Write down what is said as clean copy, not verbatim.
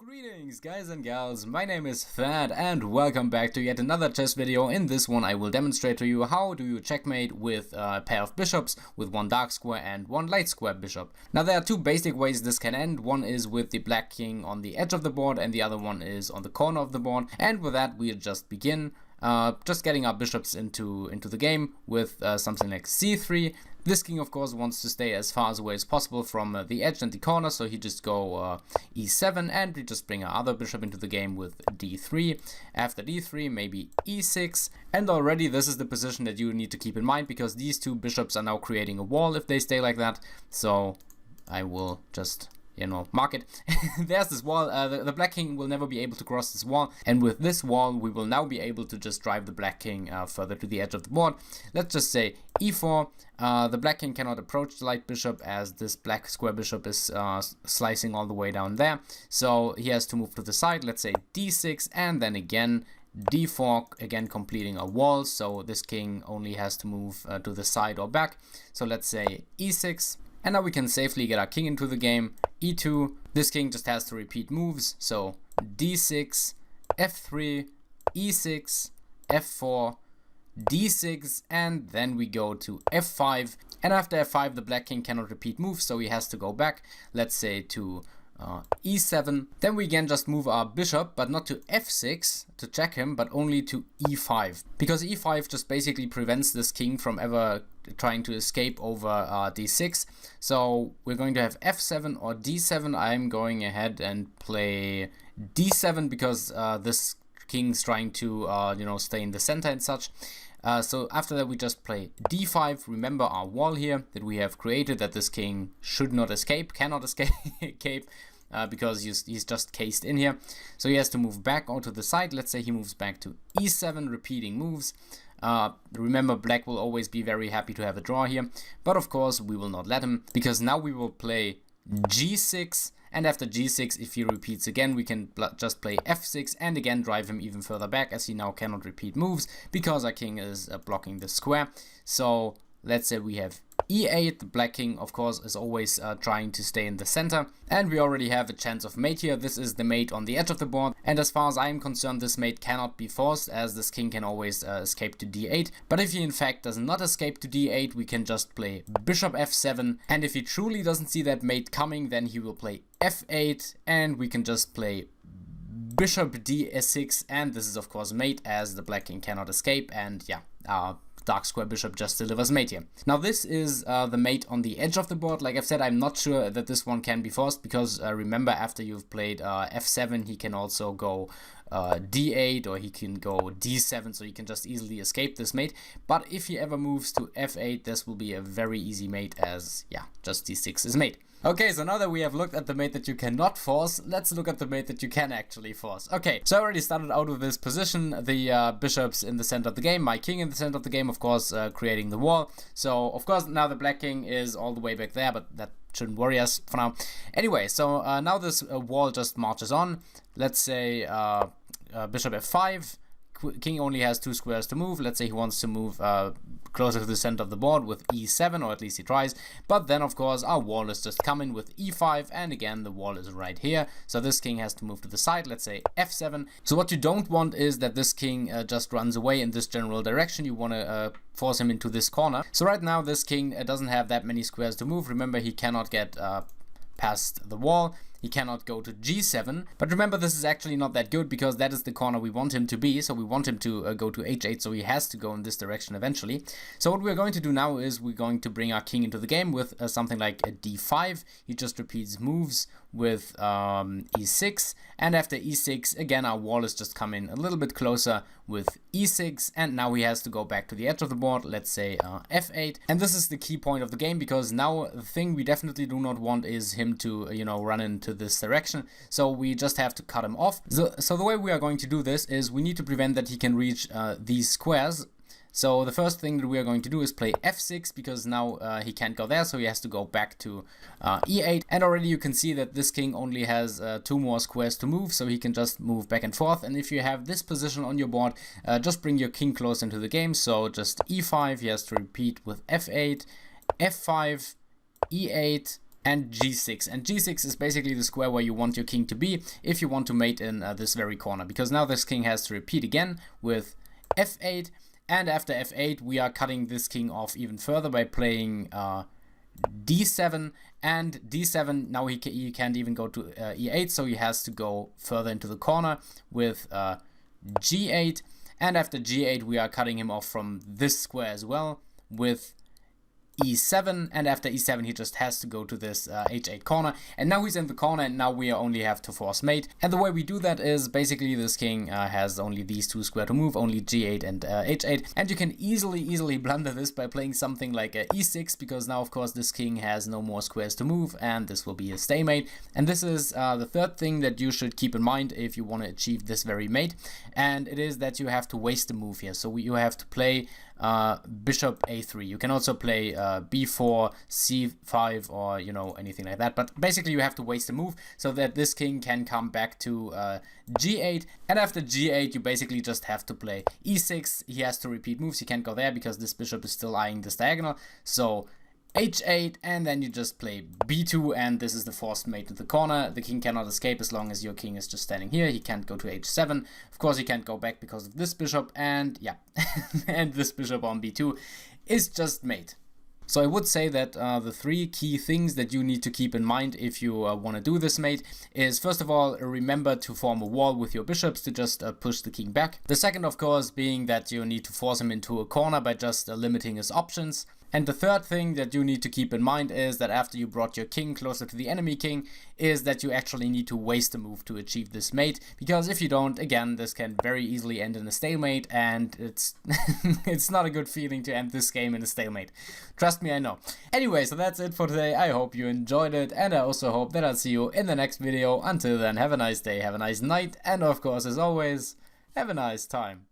Greetings guys and gals, my name is Thad and welcome back to yet another chess video. In this one I will demonstrate to you how do you checkmate with a pair of bishops with one dark square and one light square bishop. Now there are two basic ways this can end. One is with the black king on the edge of the board and the other one is on the corner of the board, and with that we'll just begin. Just getting our bishops into the game with something like c3. This king of course wants to stay as far away as possible from the edge and the corner, so he just go e7, and we just bring our other bishop into the game with d3. After d3 maybe e6, and already this is the position that you need to keep in mind, because these two bishops are now creating a wall if they stay like that. So I will just mark it. There's this wall. The black king will never be able to cross this wall, and with this wall we will now be able to just drive the black king further to the edge of the board. Let's just say e4. The black king cannot approach the light bishop as this black square bishop is slicing all the way down there, so he has to move to the side. Let's say d6, and then again d4, again completing a wall, so this king only has to move to the side or back. So let's say e6. And now we can safely get our king into the game. e2, this king just has to repeat moves, so d6, f3, e6, f4, d6, and then we go to f5. And after f5 the black king cannot repeat moves, so he has to go back, let's say to e7. Then we again just move our bishop, but not to f6 to check him, but only to e5, because e5 just basically prevents this king from ever trying to escape over d6. So we're going to have f7 or d7. I'm going ahead and play d7 because this king's trying to stay in the center and such. So after that we just play d5. Remember our wall here that we have created, that this king should not escape, cannot escape, because he's just cased in here. So he has to move back onto the side. Let's say he moves back to e7, repeating moves. Remember, black will always be very happy to have a draw here, but of course we will not let him, because now we will play g6, and after g6, if he repeats again, we can just play f6 and again drive him even further back, as he now cannot repeat moves because our king is blocking the square. So let's say we have e8. The black king of course is always trying to stay in the center, and we already have a chance of mate here. This is the mate on the edge of the board, and as far as I am concerned this mate cannot be forced, as this king can always escape to d8. But if he in fact does not escape to d8, we can just play bishop f7, and if he truly doesn't see that mate coming, then he will play f8, and we can just play bishop d6, and this is of course mate, as the black king cannot escape, and yeah, dark square bishop just delivers mate here. Now this is the mate on the edge of the board. Like I've said, I'm not sure that this one can be forced, because remember, after you've played f7 he can also go d8, or he can go d7, so he can just easily escape this mate. But if he ever moves to f8, this will be a very easy mate, as yeah, just d6 is mate. Okay, so now that we have looked at the mate that you cannot force, let's look at the mate that you can actually force. Okay, so I already started out with this position, the bishops in the center of the game, my king in the center of the game, of course, creating the wall. So of course now the black king is all the way back there, but that shouldn't worry us for now. Anyway, so now this wall just marches on. Let's say bishop f5. King only has two squares to move. Let's say he wants to move closer to the center of the board with e7, or at least he tries. But then of course our wall is just coming with e5, and again the wall is right here, so this king has to move to the side. Let's say f7. So what you don't want is that this king just runs away in this general direction. You want to force him into this corner. So right now this king doesn't have that many squares to move. Remember, he cannot get past the wall. He cannot go to g7, but remember, this is actually not that good, because that is the corner we want him to be. So we want him to go to h8, so he has to go in this direction eventually. So what we're going to do now is we're going to bring our king into the game with something like a d5. He just repeats moves with e6, and after e6 again our wall is just coming a little bit closer with e6, and now he has to go back to the edge of the board. Let's say f8, and this is the key point of the game, because now the thing we definitely do not want is him to run into this direction, so we just have to cut him off. So the way we are going to do this is we need to prevent that he can reach these squares. So the first thing that we are going to do is play f6, because now he can't go there, so he has to go back to e8. And already you can see that this king only has two more squares to move, so he can just move back and forth. And if you have this position on your board, just bring your king close into the game. So just e5, he has to repeat with f8, f5, e8, and g6. And g6 is basically the square where you want your king to be if you want to mate in this very corner, because now this king has to repeat again with f8, and after f8 we are cutting this king off even further by playing d7, and d7, now he can't even go to e8, so he has to go further into the corner with g8, and after g8 we are cutting him off from this square as well with e7, and after e7 he just has to go to this h8 corner, and now he's in the corner, and now we only have to force mate. And the way we do that is basically this king has only these two square to move, only g8 and h8, and you can easily blunder this by playing something like e6, because now of course this king has no more squares to move, and this will be a stalemate. And this is the third thing that you should keep in mind if you want to achieve this very mate, and it is that you have to waste a move here. So you have to play bishop a3. You can also play b4, c5, or anything like that, but basically you have to waste a move so that this king can come back to g8, and after g8 you basically just have to play e6. He has to repeat moves, he can't go there because this bishop is still eyeing this diagonal, so h8, and then you just play b2, and this is the forced mate to the corner. The king cannot escape as long as your king is just standing here. He can't go to h7. Of course he can't go back because of this bishop, and yeah, and this bishop on b2 is just mate. So I would say that the three key things that you need to keep in mind if you want to do this mate is, first of all, remember to form a wall with your bishops to just push the king back. The second, of course, being that you need to force him into a corner by just limiting his options. And the third thing that you need to keep in mind is that after you brought your king closer to the enemy king, is that you actually need to waste a move to achieve this mate, because if you don't, again, this can very easily end in a stalemate, and it's it's not a good feeling to end this game in a stalemate. Trust me, I know. Anyway, so that's it for today. I hope you enjoyed it, and I also hope that I'll see you in the next video. Until then, have a nice day, have a nice night, and of course, as always, have a nice time.